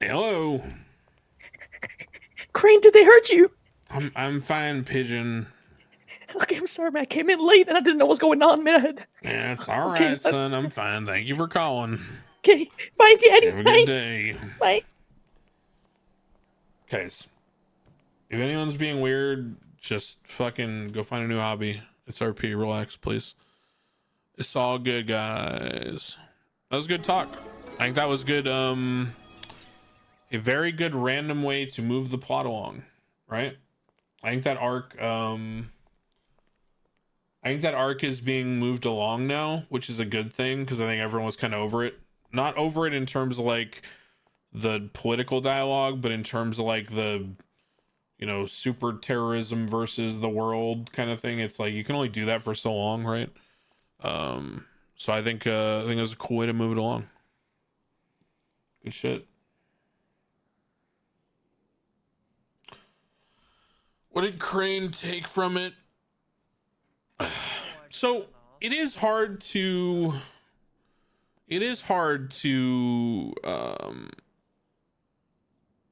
Hello. Crane, did they hurt you? I'm fine, Pigeon. Okay, I'm sorry, man. I came in late and I didn't know what's going on, man. Yeah, it's all Okay, right, son. I'm fine. Thank you for calling. okay. Bye, Daddy. Have a good Bye. day. Bye. Guys, if anyone's being weird, just fucking go find a new hobby. It's RP. Relax, please. It's all good, guys. That was good talk. I think that was good. A very good random way to move the plot along, right? I think that arc. I think that arc is being moved along now, which is a good thing because I think everyone was kind of over it. Not over it in terms of like the political dialogue, but in terms of like the super terrorism versus the world kind of thing. It's like you can only do that for so long, right? So I think it was a cool way to move it along. Good shit. What did Crane take from it? So it is hard to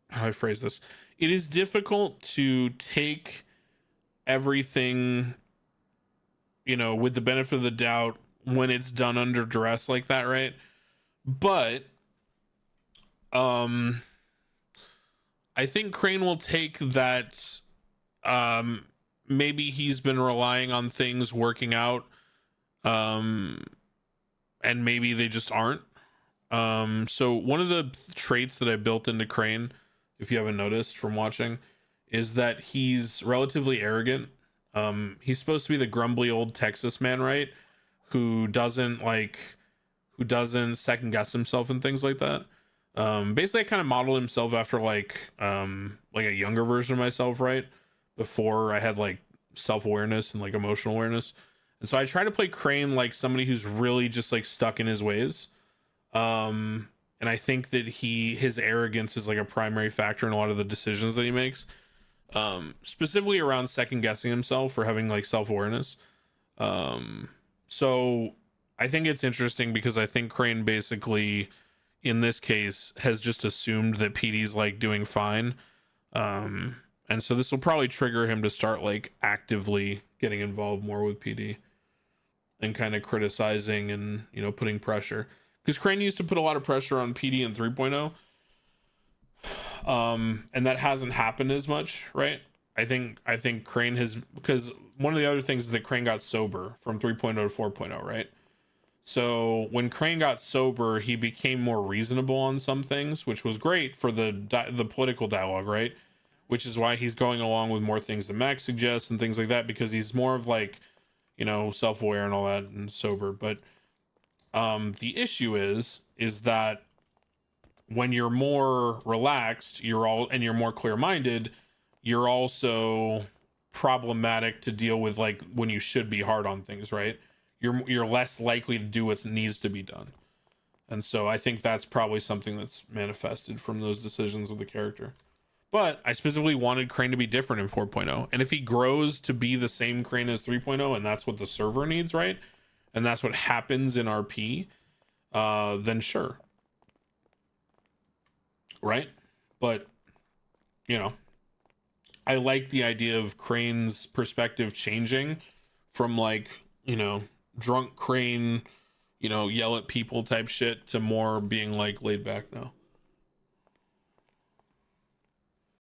how do I phrase this? It is difficult to take everything, with the benefit of the doubt when it's done under duress like that, right? But um I think Crane will take that maybe he's been relying on things working out um and maybe they just aren't. So one of the traits that I built into Crane, if you haven't noticed from watching, is that he's relatively arrogant. He's supposed to be the grumbly old Texas man, right? Who doesn't second guess himself and things like that. Basically I kind of modeled himself after like a younger version of myself, right? Before I had like self-awareness and like emotional awareness. And so I try to play Crane like somebody who's really just like stuck in his ways. And I think that his arrogance is like a primary factor in a lot of the decisions that he makes, specifically around second guessing himself or having like self-awareness. So I think it's interesting because I think Crane basically in this case has just assumed that PD's like doing fine. And so this will probably trigger him to start like actively getting involved more with PD and kind of criticizing and putting pressure, because Crane used to put a lot of pressure on PD in 3.0, and that hasn't happened as much, right? I think Crane has, because one of the other things is that Crane got sober from 3.0 to 4.0, right? So when Crane got sober, he became more reasonable on some things, which was great for the political dialogue, right? Which is why he's going along with more things that Max suggests and things like that, because he's more of like self-aware and all that and sober. But the issue is that when you're more relaxed, you're more clear-minded, you're also problematic to deal with, like when you should be hard on things, right? You're less likely to do what needs to be done. And so I think that's probably something that's manifested from those decisions of the character. But I specifically wanted Crane to be different in 4.0. And if he grows to be the same Crane as 3.0, and that's what the server needs, right? And that's what happens in RP, then sure. Right? But, you know, I like the idea of Crane's perspective changing from like, drunk Crane, yell at people type shit to more being like laid back now.